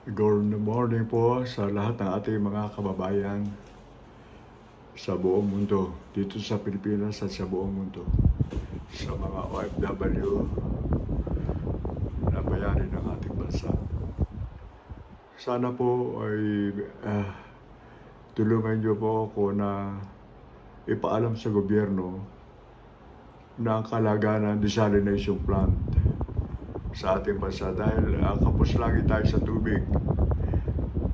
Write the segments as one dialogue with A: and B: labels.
A: Good morning po sa lahat ng ating mga kababayan sa buong mundo, dito sa Pilipinas at sa buong mundo, sa mga OFW na bayani ng ating bansa. Sana po ay tulungan niyo po ako na ipaalam sa gobyerno na ang kalagayan ng desalination plant sa ating bansa dahil kapos lagi tayo sa tubig.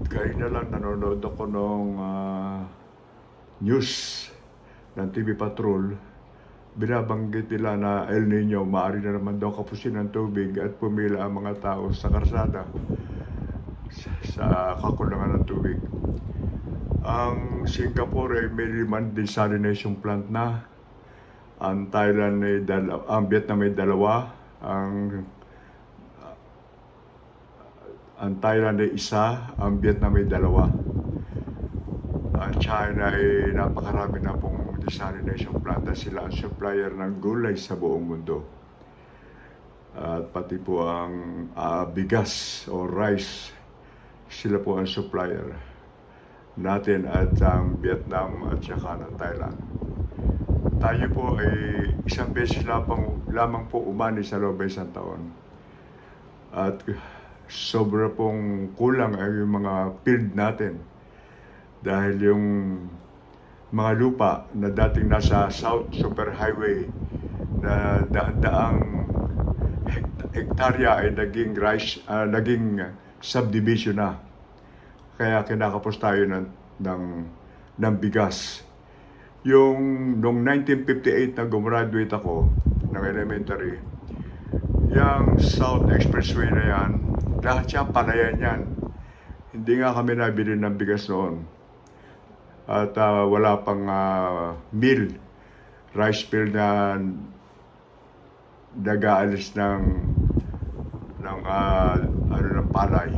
A: Kanina lang nanonood ako ng news ng TV Patrol. Binabanggit nila na El Nino, maaari na naman daw kapusin ng tubig at pumila ang mga tao sa karsada sa kakulangan ng tubig. Ang Singapore ay may 5 desalination plant na. Ang Thailand ay ang Vietnam ay 2. Ang Thailand ay 1, ang Vietnam ay 2. Ang China ay napakarami na pong desalination plant na sila ang supplier ng gulay sa buong mundo. At pati po ang bigas o rice, sila po ang supplier natin at ang Vietnam at saka ng Thailand. Tayo po ay isang beses lamang po umani sa loob ng isang taon. At sobra pong kulang ay yung mga field natin dahil yung mga lupa na dating nasa South Superhighway na daang hektarya ay naging subdivision na, kaya kinakapos tayo ng bigas. Noong 1958 na gumraduate ako ng elementary, yung South Expressway na yan, lahat siya palayan yan. Hindi nga kami nabili ng bigas noon. At wala pang rice mill na nag-aalis ng palay.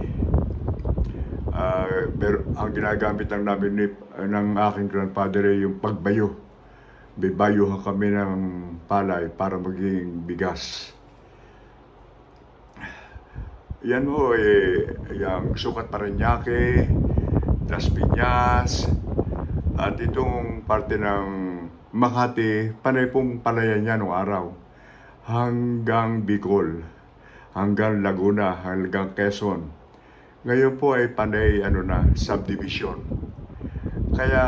A: Pero ang ginagamit lang namin ng aking grandfather ay yung pagbayo. Bibayuhan kami ng palay para maging bigas. Yan ho yung Sukat Parañaque, Las Piñas, at itong parte ng Makati, panay pong palayan niya noong araw. Hanggang Bicol, hanggang Laguna, hanggang Quezon. Ngayon po ay panay subdivision. Kaya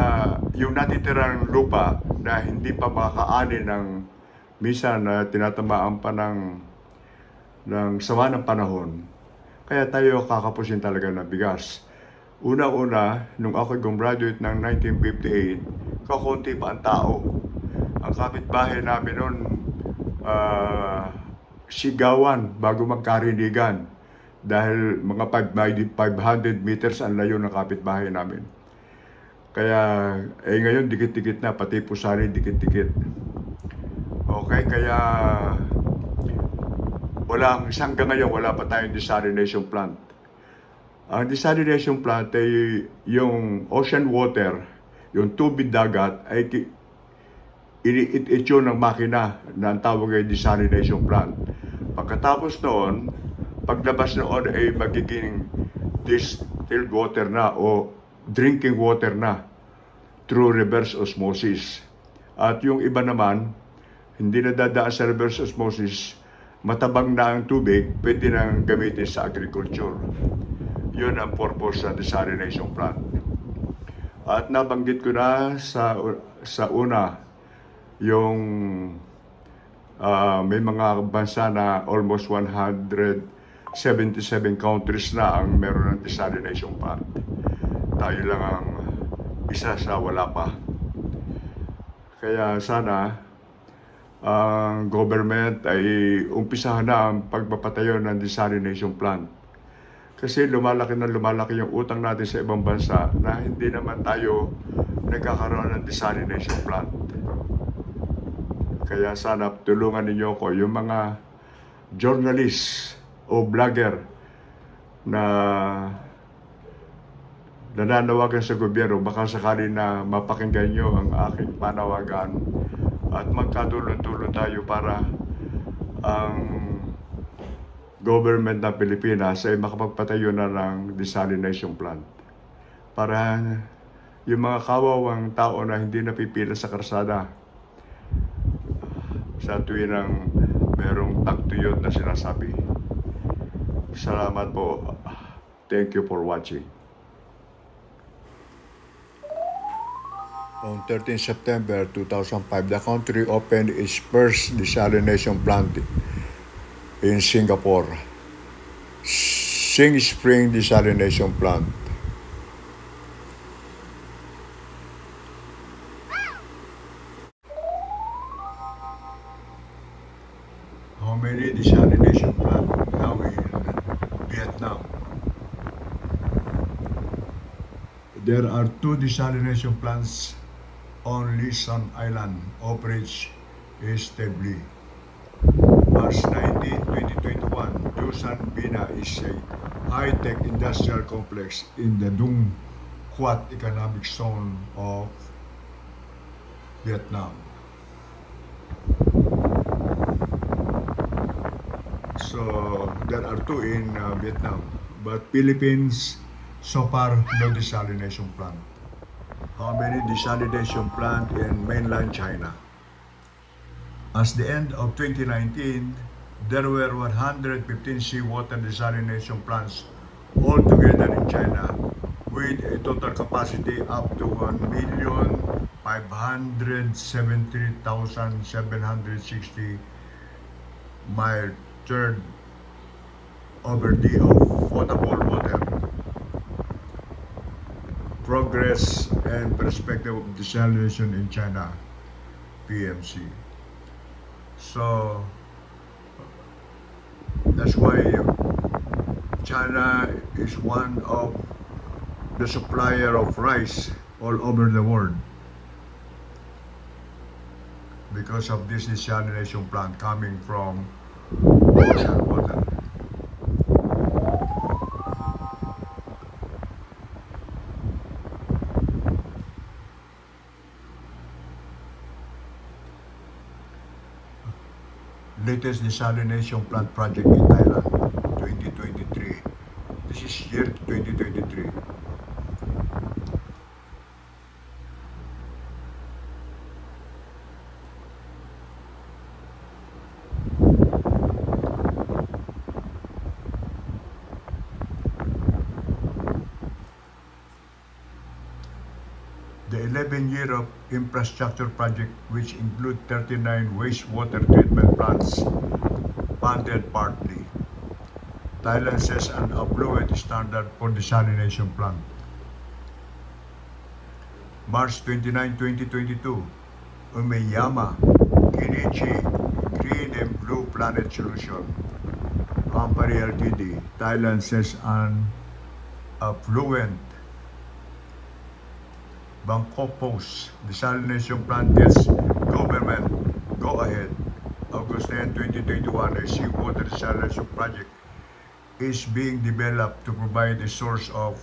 A: yung natitirang lupa na hindi pa makakaani ng minsan na tinatamaan pa ng sama ng panahon, kaya tayo kakapusin talaga ng bigas. Una-una, nung ako gumraduate ng 1958, kakunti pa ang tao. Ang kapitbahay namin noon, sigawan bago magkarinigan. Dahil mga 500 meters ang layo ng kapitbahay namin. Kaya, ngayon dikit-dikit na, pati pusali dikit-dikit. Okay, kaya hanggang ngayon wala pa tayong desalination plant. Ang desalination plant ay yung ocean water, yung tubig dagat, ay iniit-itsyo ng makina na ang tawag ay desalination plant. Pagkatapos noon, paglabas noon ay magiging distilled water na o drinking water na through reverse osmosis. At yung iba naman, hindi na dadaan sa reverse osmosis, matabang na ang tubig, pwede nang gamitin sa agriculture. Yun ang purpose ng desalination plant. At nabanggit ko na sa una, yung may mga bansa na almost 177 countries na ang meron ng desalination plant. Tayo lang ang isa sa wala pa. Kaya sana ang government ay umpisahan na ang pagpapatayo ng desalination plant. Kasi lumalaki yung utang natin sa ibang bansa na hindi naman tayo nagkakaroon ng desalination plant. Kaya sana tulungan ninyo ko, yung mga journalist o vlogger na nananawagan sa gobyerno, baka sakali na mapakinggan nyo ang aking panawagan at magkatulong-tulong tayo para ang government ng Pilipinas ay makapagpatayo na ng desalination plant para yung mga kawawang tao na hindi napipila sa karsada sa tuwing ng merong tagtuyot na sinasabi. Salamat po. Thank you for watching. On 13 September 2005, the country opened its first desalination plant in Singapore, Sing Spring Desalination Plant. How many desalination plants now in Vietnam? There are 2 desalination plants on Lisan Island, operates stably. March 19, 2021, Dusan Bina is a high-tech industrial complex in the Dung Quat Economic Zone of Vietnam. So there are 2 in Vietnam, but Philippines so far no desalination plant. How many desalination plant in mainland China? As the end of 2019, there were 115 seawater desalination plants altogether in China, with a total capacity up to 1,573,760 mile third over D of potable water. Progress and perspective of desalination in China, PMC. So that's why China is one of the supplier of rice all over the world because of this desalination plant coming from ocean water. Latest desalination plant project in Thailand, 2023. This is year 2023. The 11-year of infrastructure project, which include 39 wastewater treatment plants, funded partly. Thailand sets an affluent standard for desalination plant. March 29, 2022, Umeyama, Kinichi, Green and Blue Planet Solution, Company Ltd. Thailand sets an affluent Bangkok Post desalination plant gets government go ahead. August 10, 2021, a seawater desalination project is being developed to provide a source of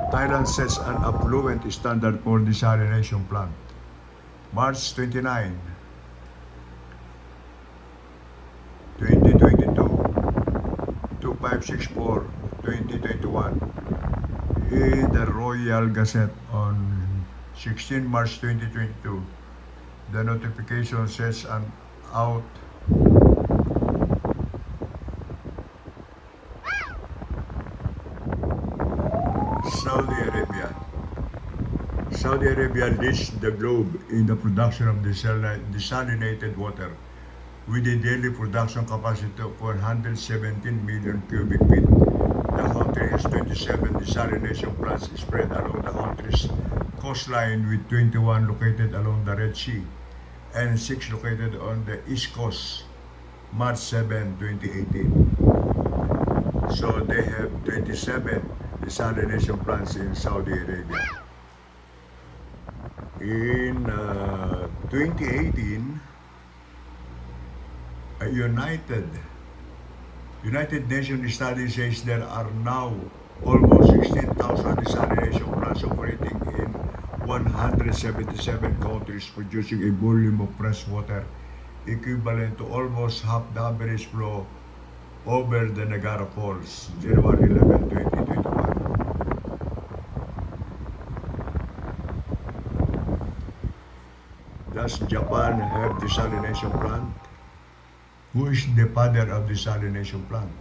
A: Thailand sets an affluent standard for desalination plant. March 29, 2022, 2564, 2021. In the Royal Gazette on 16 March 2022, the notification sets an out Saudi Arabia leads the globe in the production of desalinated water with a daily production capacity of 117 million cubic feet. The country has 27 desalination plants spread along the country's coastline, with 21 located along the Red Sea and 6 located on the East Coast. March 7, 2018. So they have 27 desalination plants in Saudi Arabia. In 2018, United Nations study says there are now almost 16,000 desalination plants operating in 177 countries, producing a volume of fresh water equivalent to almost half the average flow over the Niagara Falls, January 11, 2021. Does Japan have desalination plant? Who is the father of desalination plant?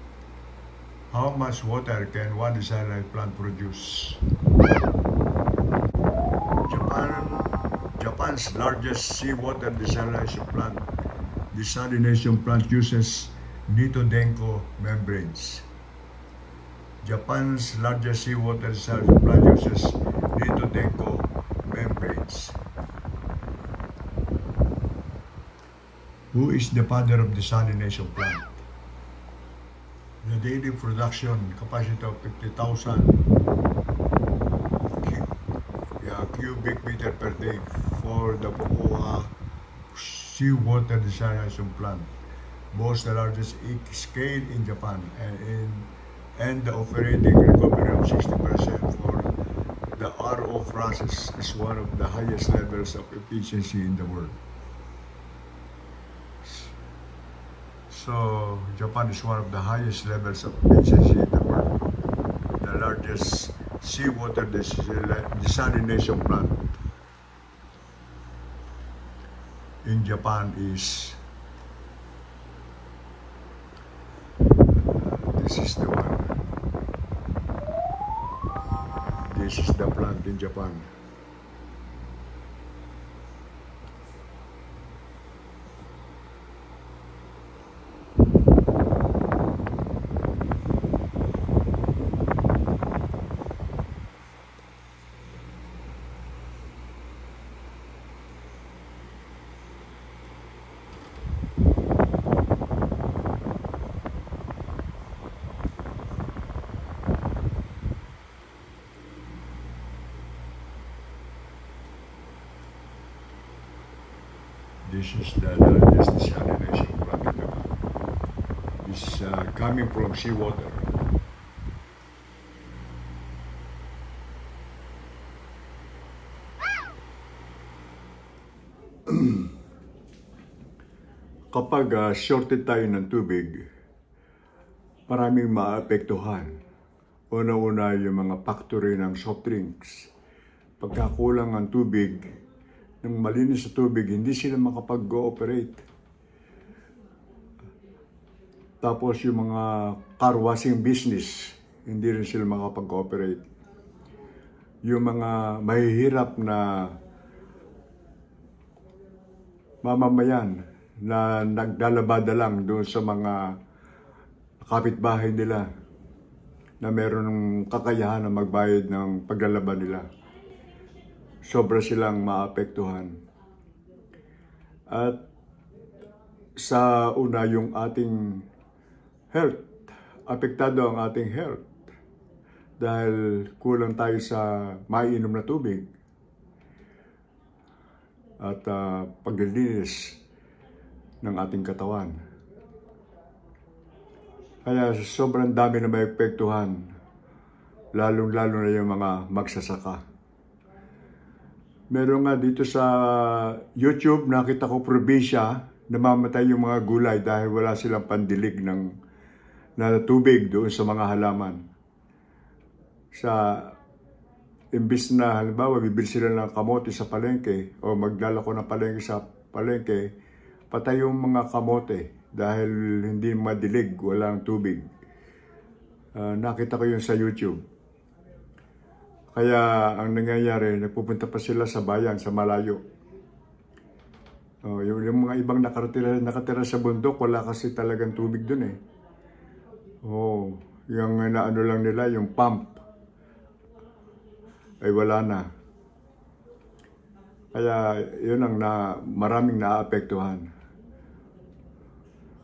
A: How much water can one desalination plant produce? Japan's largest seawater desalination plant uses Nitodenko membranes. Japan's largest seawater desalination plant uses Nitodenko membranes. Who is the father of desalination plant? The daily production capacity of 50,000 cubic meter per day for the Fukuoka seawater desalination plant, boasts the largest scale in Japan, and the operating recovery of 60% for the RO process is one of the highest levels of efficiency in the world. So Japan is one of the highest levels of efficiency in the world. The largest seawater desalination plant in Japan is this is the one. This is the plant in Japan. This is the largest desalination plant in Japan. It's coming from seawater. Kapag shorted tayo ng tubig, maraming maapektuhan. Una-una yung mga factory ng soft drinks. Pagkakulang ng tubig, ng malinis sa tubig, hindi sila makapag-ooperate. Tapos yung mga car washing business, hindi rin sila makapag-ooperate. Yung mga mahihirap na mamamayan na naglalabada lang doon sa mga kapitbahay nila na meron ng kakayahan na magbayad ng paglalaba nila, sobra silang maapektuhan. At sa una, yung ating health, apektado ang ating health dahil kulang tayo sa maiinom na tubig at paglilinis ng ating katawan. Kaya sobrang dami na may apektuhan, lalong-lalo na yung mga magsasaka. Meron nga dito sa YouTube, nakita ko probinsya, namamatay yung mga gulay dahil wala silang pandilig na tubig doon sa mga halaman. Imbis na, halimbawa, bibili sila ng kamote sa palengke o maglalako ng palengke sa palengke, patay yung mga kamote dahil hindi madilig, walang tubig. Nakita ko yun sa YouTube. Kaya ang nangyayari, nagpupunta pa sila sa bayan, sa malayo. Yung mga ibang nakatira sa bundok, wala kasi talagang tubig dun eh. Yung naano lang nila, yung pump, ay wala na. Kaya yun ang maraming naapektuhan.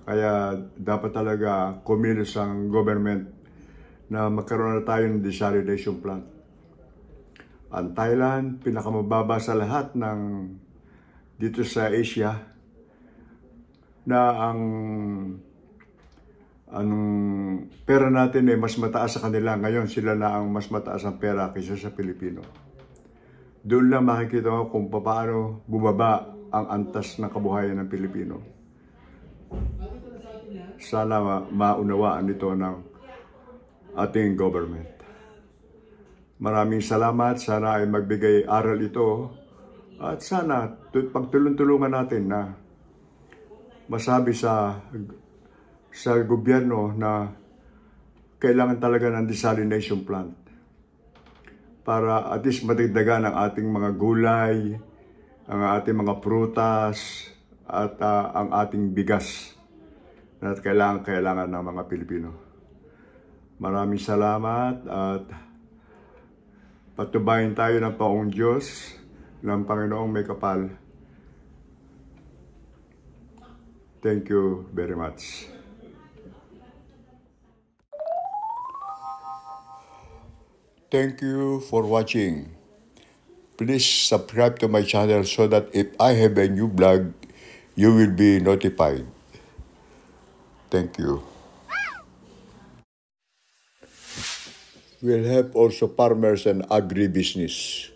A: Kaya dapat talaga kumilos ang government na magkaroon na tayo ng desalination plant. Ang Thailand, pinakamababa sa lahat dito sa Asia. na ang pera natin ay mas mataas sa kanila. Ngayon sila na ang mas mataas ang pera kaysa sa Pilipino. Doon lang makikita ko kung paano bumaba ang antas ng kabuhayan ng Pilipino. Sana maunawaan ito ng ating government. Maraming salamat. Sana ay magbigay aral ito. At sana pagtulong-tulungan natin na masabi sa gobyerno na kailangan talaga ng desalination plant para at least madagdagan ang ating mga gulay, ang ating mga prutas, at ang ating bigas na kailangan ng mga Pilipino. Maraming salamat at patubayin tayo ng Poong Diyos ng Panginoong may kapal. Thank you very much. Thank you for watching. Please subscribe to my channel so that if I have a new vlog, you will be notified. Thank you. We'll help also farmers and agribusiness.